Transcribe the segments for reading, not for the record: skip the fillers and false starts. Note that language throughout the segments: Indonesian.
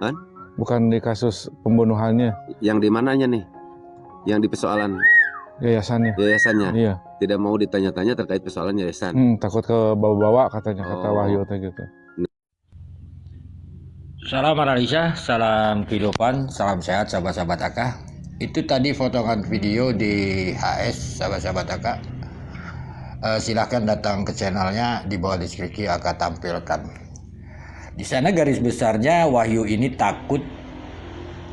Kan? Bukan di kasus pembunuhannya. Yang di mananya nih? Yang di persoalan Yayasannya. yayasannya. Iya. Tidak mau ditanya-tanya terkait persoalan yayasan. Takut ke bawa-bawa katanya, kata Wahyu teh gitu. Salam analisa, salam kehidupan, salam sehat sahabat-sahabat AK. Itu tadi potongan video di HS sahabat-sahabat AK. Silahkan datang ke channelnya, di bawah deskripsi AK tampilkan. Di sana garis besarnya Wahyu ini takut,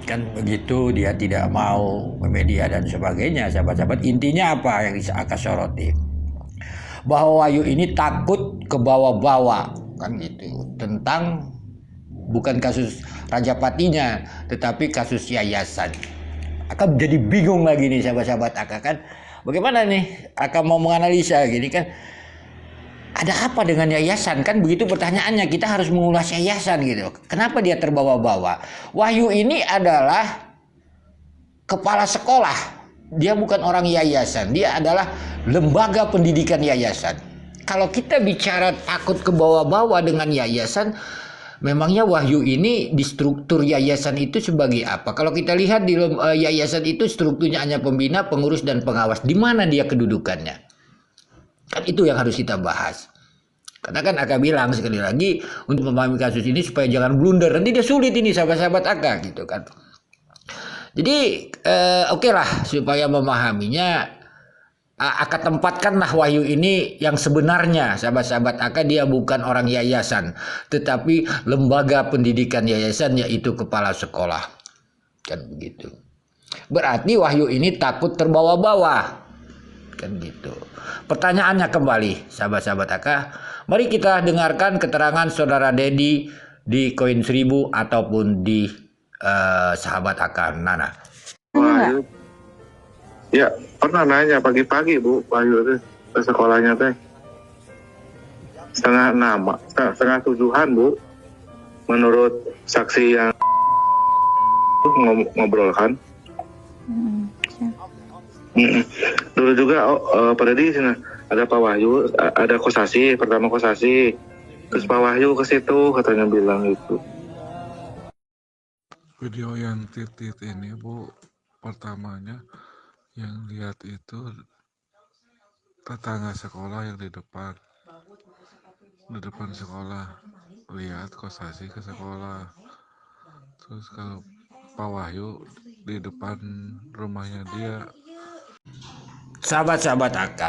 kan begitu, dia tidak mau media dan sebagainya. Sahabat-sahabat, intinya apa yang bisa AK soroti? Bahwa Wahyu ini takut ke bawa-bawa, kan gitu, tentang bukan kasus Rajapatinya, tetapi kasus yayasan. Akan jadi bingung lagi nih sahabat-sahabat AK kan. Bagaimana nih akan mau menganalisa gini kan. Ada apa dengan yayasan? Kan begitu pertanyaannya, kita harus mengulas yayasan gitu. Kenapa dia terbawa-bawa? Wahyu ini adalah kepala sekolah. Dia bukan orang yayasan, dia adalah lembaga pendidikan yayasan. Kalau kita bicara takut ke bawah-bawah dengan yayasan, memangnya Wahyu ini di struktur yayasan itu sebagai apa? Kalau kita lihat di yayasan itu strukturnya hanya pembina, pengurus, dan pengawas. Di mana dia kedudukannya? Kan itu yang harus kita bahas. Karena kan AK bilang sekali lagi, untuk memahami kasus ini supaya jangan blunder. Nanti dia sulit ini sahabat-sahabat AK gitu kan. Jadi oke lah, supaya memahaminya, AK tempatkanlah Wahyu ini yang sebenarnya. Sahabat-sahabat AK, dia bukan orang yayasan, tetapi lembaga pendidikan yayasan, yaitu kepala sekolah. Kan begitu. Berarti Wahyu ini takut terbawa-bawa. Kan gitu. Pertanyaannya kembali sahabat-sahabat AK, mari kita dengarkan keterangan saudara Dedi di Koin 1000 ataupun di sahabat AK Nana. Wahyu, ya pernah nanya pagi-pagi Bu Wahyu itu ke sekolahnya teh setengah tujuhan Bu, menurut saksi yang ngobrol kan. Dulu juga pada di sana ada Pak Wahyu, ada Kosasi, pertama Kosasi, terus Pak Wahyu ke situ katanya bilang itu. Video yang titit ini Bu, pertamanya yang lihat itu tetangga sekolah yang di depan sekolah, lihat Kosasi ke sekolah. Terus kalau Pak Wahyu di depan rumahnya dia. Sahabat-sahabat AK.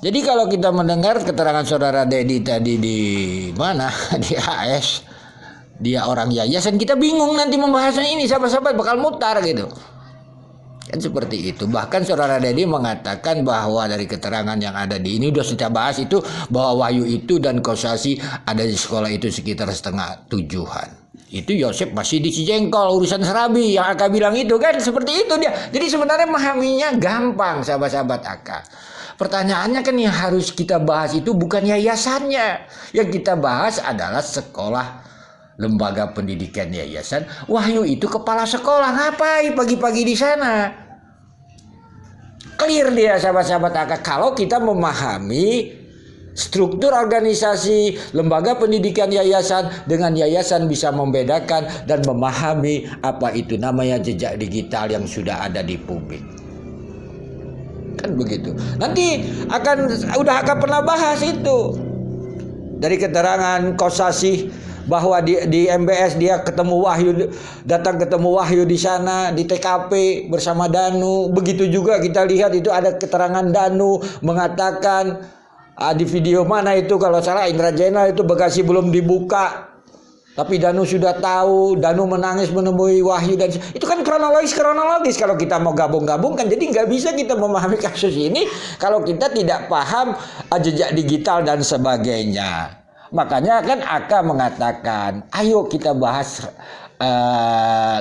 Jadi kalau kita mendengar keterangan saudara Dedi tadi di mana di AS, dia orang yayasan, kita bingung nanti membahasnya ini sahabat-sahabat, bakal mutar gitu. Kan seperti itu. Bahkan saudara Dedi mengatakan bahwa dari keterangan yang ada di ini udah kita bahas itu, bahwa Wahyu itu dan Kosasi ada di sekolah itu sekitar setengah tujuhan. Itu Yosep masih di Cijengkol, urusan Serabi yang AK bilang itu kan, seperti itu dia. Jadi sebenarnya memahaminya gampang sahabat-sahabat AK. Pertanyaannya kan yang harus kita bahas itu bukan yayasannya. Yang kita bahas adalah sekolah, lembaga pendidikan yayasan. Wahyu itu kepala sekolah, ngapain pagi-pagi di sana? Clear dia sahabat-sahabat AK. Kalau kita memahami struktur organisasi lembaga pendidikan yayasan, dengan yayasan bisa membedakan dan memahami apa itu namanya jejak digital yang sudah ada di publik. Kan begitu. Nanti udah akan pernah bahas itu. Dari keterangan Kosasi bahwa di MBS dia datang ketemu Wahyu di sana di TKP bersama Danu. Begitu juga kita lihat itu ada keterangan Danu mengatakan di video mana itu kalau salah Indrajena itu Bekasi belum dibuka, tapi Danu sudah tahu. Danu menangis menemui Wahyu, dan itu kan kronologis kalau kita mau gabung-gabungkan. Jadi nggak bisa kita memahami kasus ini kalau kita tidak paham jejak digital dan sebagainya. Makanya kan AK mengatakan, ayo kita bahas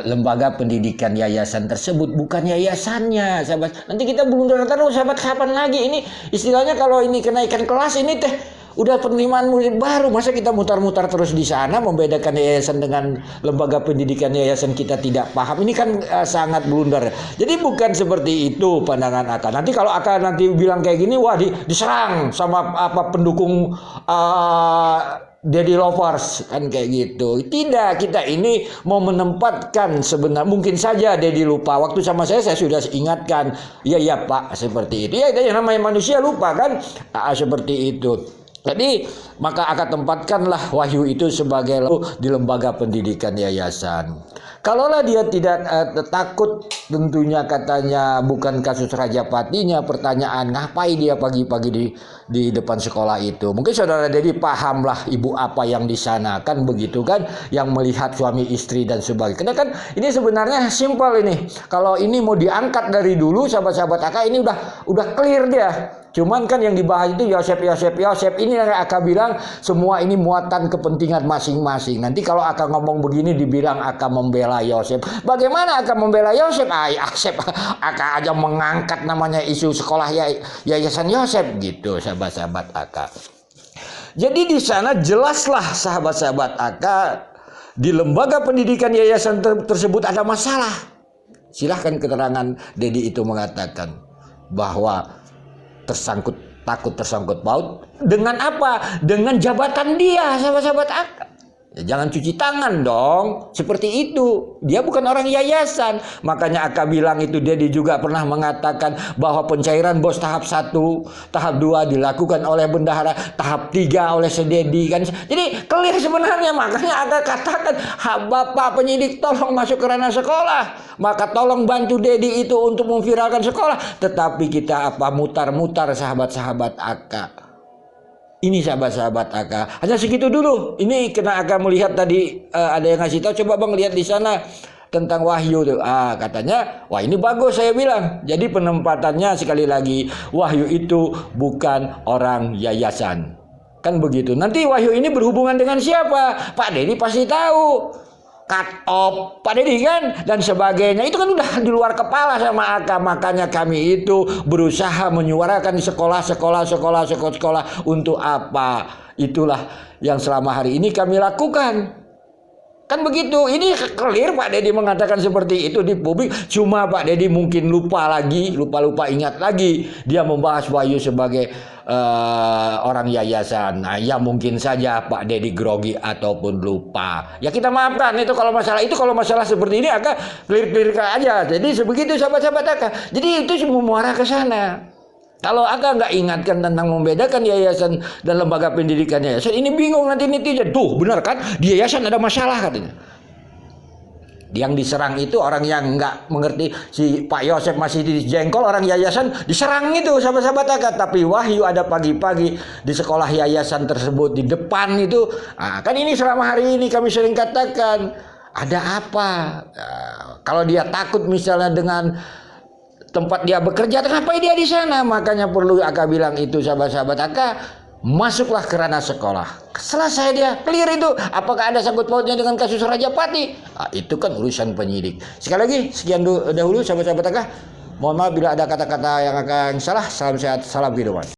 lembaga pendidikan yayasan tersebut, bukan yayasannya, sahabat. Nanti kita blunder terus, sahabat. Kapan lagi ini istilahnya kalau ini kenaikan kelas ini teh udah penerimaan murid baru, masa kita mutar-mutar terus di sana membedakan yayasan dengan lembaga pendidikan yayasan, kita tidak paham. Ini kan sangat blunder. Jadi bukan seperti itu pandangan AK. Nanti kalau AK nanti bilang kayak gini, wah diserang sama pendukung Daddy lovers kan kayak gitu. Tidak, kita ini mau menempatkan sebenarnya mungkin saja Daddy lupa. Waktu sama saya sudah ingatkan, iya Pak seperti itu. Ya yang namanya manusia lupa kan, seperti itu. Jadi maka akan tempatkanlah Wahyu itu sebagai di lembaga pendidikan yayasan. Kalaulah dia tidak takut, tentunya katanya bukan kasus Rajapatinya, pertanyaan ngapain dia pagi-pagi di depan sekolah itu. Mungkin saudara Dedi pahamlah ibu apa yang di sana kan begitu kan, yang melihat suami istri dan sebagainya. Karena kan ini sebenarnya simpel ini. Kalau ini mau diangkat dari dulu sahabat-sahabat AK ini udah clear dia. Cuman kan yang dibahas itu Yosef ini yang Aka bilang semua ini muatan kepentingan masing-masing. Nanti kalau Aka ngomong begini dibilang Aka membela Yosef. Bagaimana Aka membela Yosef? Aka aja mengangkat namanya isu sekolah yayasan Yosef gitu sahabat-sahabat Aka. Jadi di sana jelaslah sahabat-sahabat Aka di lembaga pendidikan yayasan tersebut ada masalah. Silahkan keterangan Dedi itu mengatakan bahwa takut tersangkut paut dengan apa? Dengan jabatan dia, sahabat-sahabat Aka. Ya, jangan cuci tangan dong, seperti itu. Dia bukan orang yayasan. Makanya Aka bilang itu, dia juga pernah mengatakan bahwa pencairan bos tahap 1, tahap 2 dilakukan oleh bendahara, tahap 3 oleh sededi kan. Jadi clear sebenarnya. Makanya Aka katakan, Bapak penyidik tolong masuk ke ranah sekolah. Maka tolong bantu Dedi itu untuk memviralkan sekolah. Tetapi kita mutar-mutar sahabat-sahabat Aka. Ini sahabat-sahabat Aka. Hanya segitu dulu. Ini kena Aka melihat tadi ada yang ngasih tahu. Coba Bang lihat di sana tentang Wahyu tuh. Katanya, wah ini bagus saya bilang. Jadi penempatannya sekali lagi, Wahyu itu bukan orang yayasan. Kan begitu. Nanti Wahyu ini berhubungan dengan siapa? Pak Dedi pasti tahu. Cut off Pak Dedi kan dan sebagainya, itu kan udah di luar kepala sama Aka. Makanya kami itu berusaha menyuarakan di sekolah untuk apa, itulah yang selama hari ini kami lakukan. Kan begitu. Ini clear Pak Dedi mengatakan seperti itu di publik. Cuma Pak Dedi mungkin lupa ingat lagi dia membahas Wahyu sebagai orang yayasan. Nah ya mungkin saja Pak Dedi grogi ataupun lupa. Ya kita maafkan itu kalau masalah seperti ini agak clear aja. Jadi sebegitu sahabat-sahabat Aka. Jadi itu semua muara ke sana. Kalau Aka nggak ingatkan tentang membedakan yayasan dan lembaga pendidikan yayasan, ini bingung nanti netizen. Tuh benar kan, di yayasan ada masalah katanya. Yang diserang itu orang yang nggak mengerti. Si Pak Yosef masih dijengkol, orang yayasan diserang itu sahabat-sahabat Aka. Tapi Wahyu ada pagi-pagi di sekolah yayasan tersebut di depan itu. Kan ini selama hari ini kami sering katakan ada apa? Kalau dia takut misalnya dengan tempat dia bekerja, kenapa dia di sana? Makanya perlu Aka bilang itu sahabat-sahabat Aka, masuklah ke ranah sekolah. Selesai dia clear itu. Apakah ada sangkut pautnya dengan kasus Rajapati? Itu kan urusan penyidik. Sekali lagi sekian dahulu sahabat-sahabat Aka. Mohon maaf bila ada kata-kata yang akan salah. Salam sehat, salam kehidupan.